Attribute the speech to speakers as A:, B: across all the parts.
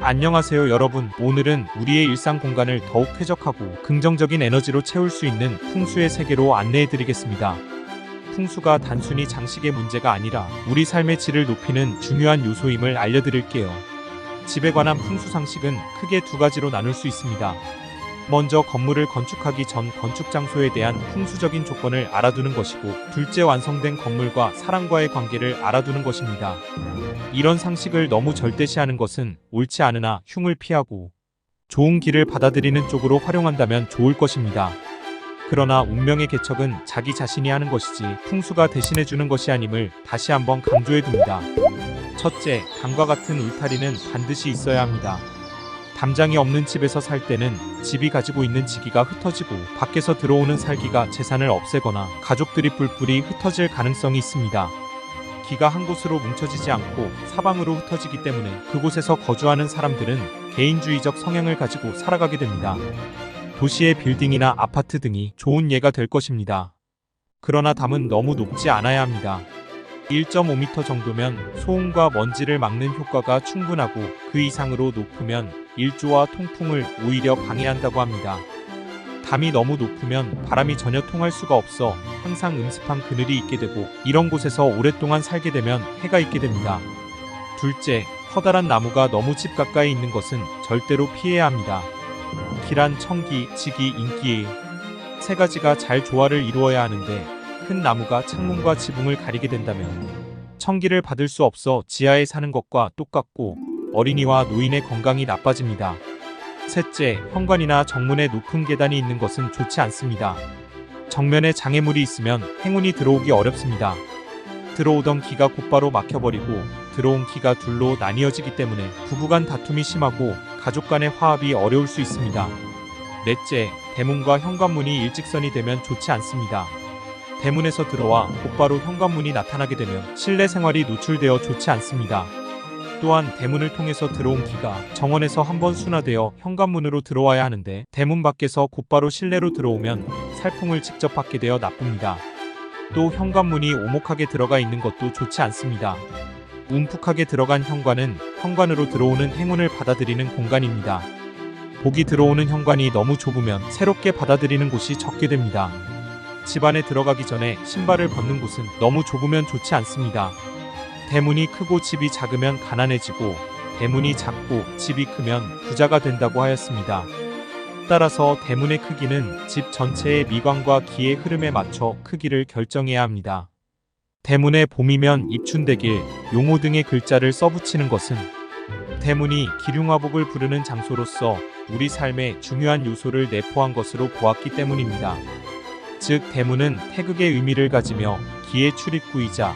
A: 안녕하세요 여러분. 오늘은 우리의 일상 공간을 더욱 쾌적하고 긍정적인 에너지로 채울 수 있는 풍수의 세계로 안내해 드리겠습니다. 풍수가 단순히 장식의 문제가 아니라 우리 삶의 질을 높이는 중요한 요소임을 알려드릴게요. 집에 관한 풍수 상식은 크게 두 가지로 나눌 수 있습니다. 먼저 건물을 건축하기 전 건축 장소에 대한 풍수적인 조건을 알아두는 것이고, 둘째 완성된 건물과 사람과의 관계를 알아두는 것입니다. 이런 상식을 너무 절대시하는 것은 옳지 않으나 흉을 피하고 좋은 길을 받아들이는 쪽으로 활용한다면 좋을 것입니다. 그러나 운명의 개척은 자기 자신이 하는 것이지 풍수가 대신해주는 것이 아님을 다시 한번 강조해둡니다. 첫째, 강과 같은 울타리는 반드시 있어야 합니다. 담장이 없는 집에서 살 때는 집이 가지고 있는 지기가 흩어지고 밖에서 들어오는 살기가 재산을 없애거나 가족들이 뿔뿔이 흩어질 가능성이 있습니다. 기가 한 곳으로 뭉쳐지지 않고 사방으로 흩어지기 때문에 그곳에서 거주하는 사람들은 개인주의적 성향을 가지고 살아가게 됩니다. 도시의 빌딩이나 아파트 등이 좋은 예가 될 것입니다. 그러나 담은 너무 높지 않아야 합니다. 1.5m 정도면 소음과 먼지를 막는 효과가 충분하고, 그 이상으로 높으면 일조와 통풍을 오히려 방해한다고 합니다. 담이 너무 높으면 바람이 전혀 통할 수가 없어 항상 음습한 그늘이 있게 되고, 이런 곳에서 오랫동안 살게 되면 해가 있게 됩니다. 둘째, 커다란 나무가 너무 집 가까이 있는 것은 절대로 피해야 합니다. 기란, 청기, 지기, 인기 세 가지가 잘 조화를 이루어야 하는데, 큰 나무가 창문과 지붕을 가리게 된다면 청기를 받을 수 없어 지하에 사는 것과 똑같고, 어린이와 노인의 건강이 나빠집니다. 셋째, 현관이나 정문에 높은 계단이 있는 것은 좋지 않습니다. 정면에 장애물이 있으면 행운이 들어오기 어렵습니다. 들어오던 기가 곧바로 막혀버리고 들어온 기가 둘로 나뉘어지기 때문에 부부간 다툼이 심하고 가족 간의 화합이 어려울 수 있습니다. 넷째, 대문과 현관문이 일직선이 되면 좋지 않습니다. 대문에서 들어와 곧바로 현관문이 나타나게 되면 실내 생활이 노출되어 좋지 않습니다. 또한 대문을 통해서 들어온 기가 정원에서 한번 순화되어 현관문으로 들어와야 하는데, 대문 밖에서 곧바로 실내로 들어오면 살풍을 직접 받게 되어 나쁩니다. 또 현관문이 오목하게 들어가 있는 것도 좋지 않습니다. 움푹하게 들어간 현관은 현관으로 들어오는 행운을 받아들이는 공간입니다. 복이 들어오는 현관이 너무 좁으면 새롭게 받아들이는 곳이 적게 됩니다. 집 안에 들어가기 전에 신발을 벗는 곳은 너무 좁으면 좋지 않습니다. 대문이 크고 집이 작으면 가난해지고, 대문이 작고 집이 크면 부자가 된다고 하였습니다. 따라서 대문의 크기는 집 전체의 미관과 기의 흐름에 맞춰 크기를 결정해야 합니다. 대문에 봄이면 입춘대길, 용호 등의 글자를 써붙이는 것은 대문이 기륭화복을 부르는 장소로서 우리 삶의 중요한 요소를 내포한 것으로 보았기 때문입니다. 즉, 대문은 태극의 의미를 가지며 기의 출입구이자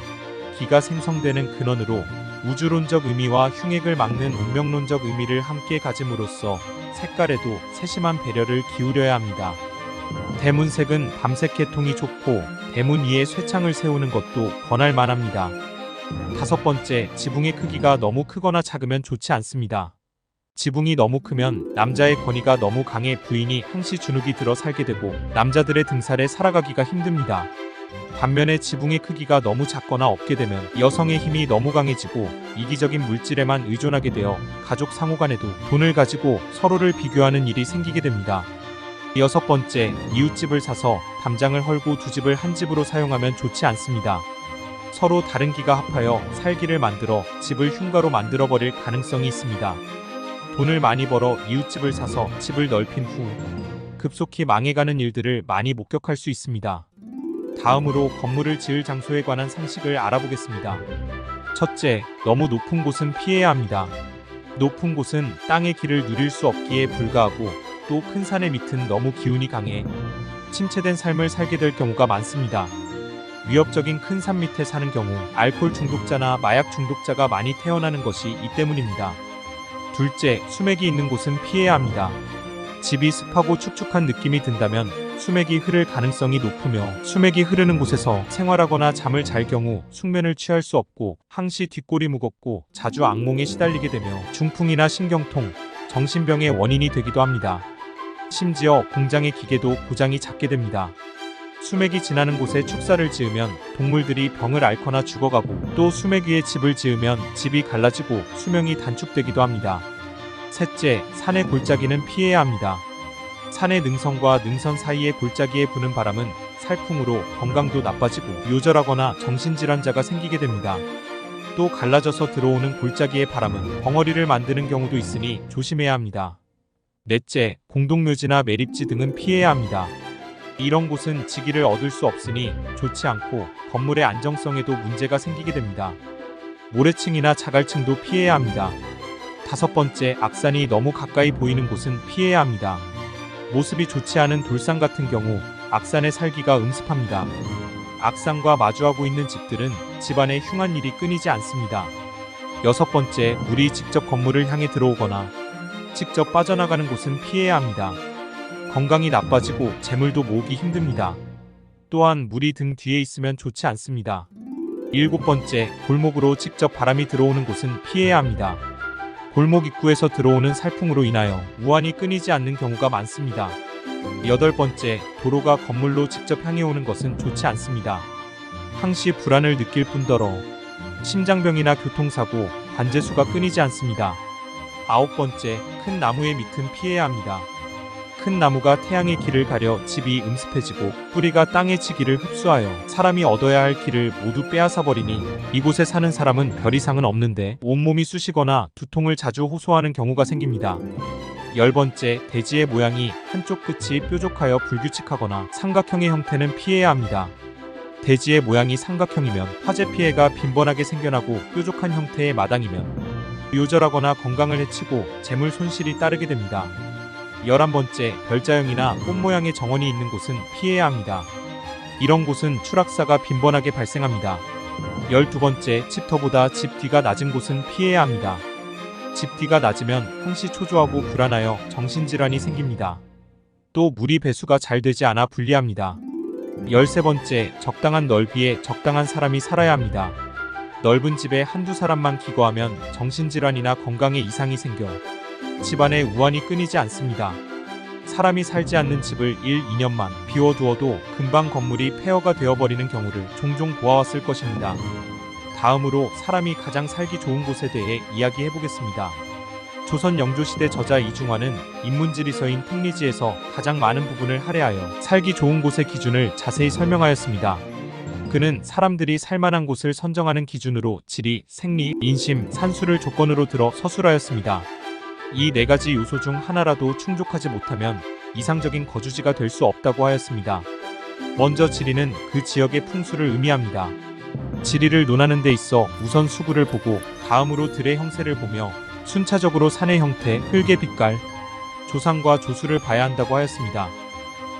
A: 기가 생성되는 근원으로 우주론적 의미와 흉액을 막는 운명론적 의미를 함께 가짐으로써 색깔에도 세심한 배려를 기울여야 합니다. 대문색은 밤색 계통이 좋고, 대문 위에 쇠창을 세우는 것도 권할 만합니다. 다섯 번째, 지붕의 크기가 너무 크거나 작으면 좋지 않습니다. 지붕이 너무 크면 남자의 권위가 너무 강해 부인이 항시 주눅이 들어 살게 되고 남자들의 등살에 살아가기가 힘듭니다. 반면에 지붕의 크기가 너무 작거나 없게 되면 여성의 힘이 너무 강해지고 이기적인 물질에만 의존하게 되어 가족 상호간에도 돈을 가지고 서로를 비교하는 일이 생기게 됩니다. 여섯 번째, 이웃집을 사서 담장을 헐고 두 집을 한 집으로 사용하면 좋지 않습니다. 서로 다른 기가 합하여 살기를 만들어 집을 흉가로 만들어버릴 가능성이 있습니다. 돈을 많이 벌어 이웃집을 사서 집을 넓힌 후 급속히 망해가는 일들을 많이 목격할 수 있습니다. 다음으로 건물을 지을 장소에 관한 상식을 알아보겠습니다. 첫째, 너무 높은 곳은 피해야 합니다. 높은 곳은 땅의 기를 누릴 수 없기에 불가하고, 또 큰 산의 밑은 너무 기운이 강해 침체된 삶을 살게 될 경우가 많습니다. 위협적인 큰 산 밑에 사는 경우 알코올 중독자나 마약 중독자가 많이 태어나는 것이 이 때문입니다. 둘째, 수맥이 있는 곳은 피해야 합니다. 집이 습하고 축축한 느낌이 든다면 수맥이 흐를 가능성이 높으며, 수맥이 흐르는 곳에서 생활하거나 잠을 잘 경우 숙면을 취할 수 없고 항시 뒷골이 무겁고 자주 악몽에 시달리게 되며 중풍이나 신경통, 정신병의 원인이 되기도 합니다. 심지어 공장의 기계도 고장이 잦게 됩니다. 수맥이 지나는 곳에 축사를 지으면 동물들이 병을 앓거나 죽어가고, 또 수맥 위에 집을 지으면 집이 갈라지고 수명이 단축되기도 합니다. 셋째, 산의 골짜기는 피해야 합니다. 산의 능선과 능선 사이의 골짜기에 부는 바람은 살풍으로 건강도 나빠지고 요절하거나 정신질환자가 생기게 됩니다. 또 갈라져서 들어오는 골짜기의 바람은 벙어리를 만드는 경우도 있으니 조심해야 합니다. 넷째, 공동묘지나 매립지 등은 피해야 합니다. 이런 곳은 지기를 얻을 수 없으니 좋지 않고 건물의 안정성에도 문제가 생기게 됩니다. 모래층이나 자갈층도 피해야 합니다. 다섯 번째, 악산이 너무 가까이 보이는 곳은 피해야 합니다. 모습이 좋지 않은 돌산 같은 경우 악산에 살기가 음습합니다. 악산과 마주하고 있는 집들은 집안에 흉한 일이 끊이지 않습니다. 여섯 번째, 물이 직접 건물을 향해 들어오거나 직접 빠져나가는 곳은 피해야 합니다. 건강이 나빠지고 재물도 모으기 힘듭니다. 또한 물이 등 뒤에 있으면 좋지 않습니다. 일곱 번째, 골목으로 직접 바람이 들어오는 곳은 피해야 합니다. 골목 입구에서 들어오는 살풍으로 인하여 우환이 끊이지 않는 경우가 많습니다. 여덟 번째, 도로가 건물로 직접 향해 오는 것은 좋지 않습니다. 항시 불안을 느낄 뿐더러 심장병이나 교통사고, 관제수가 끊이지 않습니다. 아홉 번째, 큰 나무의 밑은 피해야 합니다. 큰 나무가 태양의 길을 가려 집이 음습해지고 뿌리가 땅의 지기를 흡수하여 사람이 얻어야 할 길을 모두 빼앗아 버리니 이곳에 사는 사람은 별 이상은 없는데 온몸이 쑤시거나 두통을 자주 호소하는 경우가 생깁니다. 열 번째, 대지의 모양이 한쪽 끝이 뾰족하여 불규칙하거나 삼각형의 형태는 피해야 합니다. 대지의 모양이 삼각형이면 화재 피해가 빈번하게 생겨나고 뾰족한 형태의 마당이면 요절하거나 건강을 해치고 재물 손실이 따르게 됩니다. 11번째, 별자형이나 꽃 모양의 정원이 있는 곳은 피해야 합니다. 이런 곳은 추락사가 빈번하게 발생합니다. 12번째, 집터보다 집 뒤가 낮은 곳은 피해야 합니다. 집 뒤가 낮으면 항시 초조하고 불안하여 정신질환이 생깁니다. 또 물이 배수가 잘 되지 않아 불리합니다. 13번째, 적당한 넓이에 적당한 사람이 살아야 합니다. 넓은 집에 한두 사람만 기거하면 정신질환이나 건강에 이상이 생겨 집안에 우환이 끊이지 않습니다. 사람이 살지 않는 집을 1, 2년만 비워두어도 금방 건물이 폐허가 되어버리는 경우를 종종 보아왔을 것입니다. 다음으로 사람이 가장 살기 좋은 곳에 대해 이야기해보겠습니다. 조선 영조시대 저자 이중화는 인문지리서인 특리지에서 가장 많은 부분을 할애하여 살기 좋은 곳의 기준을 자세히 설명하였습니다. 그는 사람들이 살만한 곳을 선정하는 기준으로 지리, 생리, 인심, 산수를 조건으로 들어 서술하였습니다. 이 네 가지 요소 중 하나라도 충족하지 못하면 이상적인 거주지가 될 수 없다고 하였습니다. 먼저 지리는 그 지역의 풍수를 의미합니다. 지리를 논하는 데 있어 우선 수구를 보고 다음으로 들의 형세를 보며 순차적으로 산의 형태, 흙의 빛깔, 조상과 조수를 봐야 한다고 하였습니다.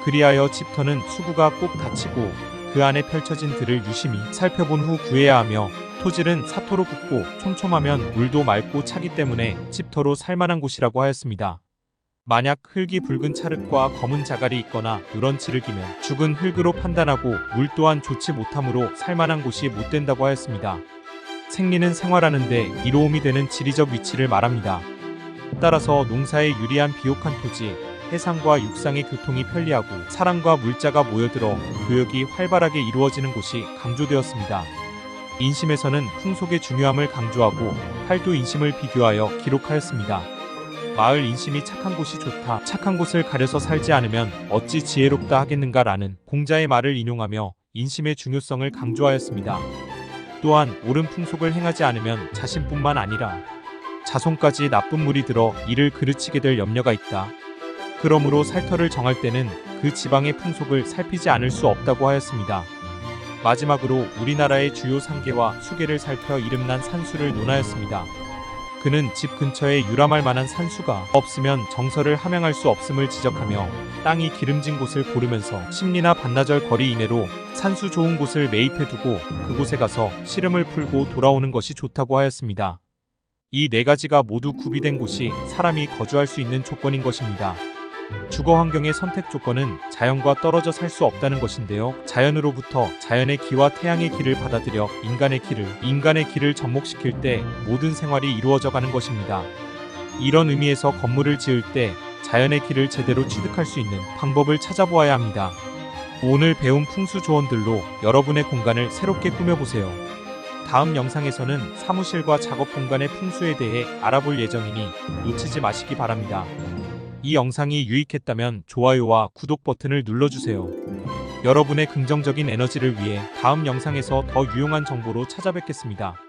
A: 그리하여 집터는 수구가 꼭 닫히고 그 안에 펼쳐진 들을 유심히 살펴본 후 구해야 하며, 토질은 사토로 굳고 촘촘하면 물도 맑고 차기 때문에 집터로 살만한 곳이라고 하였습니다. 만약 흙이 붉은 찰흙과 검은 자갈이 있거나 누런 칠흙이면 죽은 흙으로 판단하고 물 또한 좋지 못하므로 살만한 곳이 못 된다고 하였습니다. 생리는 생활하는데 이로움이 되는 지리적 위치를 말합니다. 따라서 농사에 유리한 비옥한 토지, 해상과 육상의 교통이 편리하고 사람과 물자가 모여들어 교역이 활발하게 이루어지는 곳이 강조되었습니다. 인심에서는 풍속의 중요함을 강조하고 팔도 인심을 비교하여 기록하였습니다. 마을 인심이 착한 곳이 좋다. 착한 곳을 가려서 살지 않으면 어찌 지혜롭다 하겠는가 라는 공자의 말을 인용하며 인심의 중요성을 강조하였습니다. 또한 옳은 풍속을 행하지 않으면 자신뿐만 아니라 자손까지 나쁜 물이 들어 이를 그르치게 될 염려가 있다. 그러므로 살터를 정할 때는 그 지방의 풍속을 살피지 않을 수 없다고 하였습니다. 마지막으로 우리나라의 주요 산계와 수계를 살펴 이름난 산수를 논하였습니다. 그는 집 근처에 유람할 만한 산수가 없으면 정서를 함양할 수 없음을 지적하며 땅이 기름진 곳을 고르면서 심리나 반나절 거리 이내로 산수 좋은 곳을 매입해두고 그곳에 가서 시름을 풀고 돌아오는 것이 좋다고 하였습니다. 이 네 가지가 모두 구비된 곳이 사람이 거주할 수 있는 조건인 것입니다. 주거 환경의 선택 조건은 자연과 떨어져 살 수 없다는 것인데요. 자연으로부터 자연의 기와 태양의 기를 받아들여 인간의 기를 접목시킬 때 모든 생활이 이루어져 가는 것입니다. 이런 의미에서 건물을 지을 때 자연의 기를 제대로 취득할 수 있는 방법을 찾아보아야 합니다. 오늘 배운 풍수 조언들로 여러분의 공간을 새롭게 꾸며보세요. 다음 영상에서는 사무실과 작업 공간의 풍수에 대해 알아볼 예정이니 놓치지 마시기 바랍니다. 이 영상이 유익했다면 좋아요와 구독 버튼을 눌러주세요. 여러분의 긍정적인 에너지를 위해 다음 영상에서 더 유용한 정보로 찾아뵙겠습니다.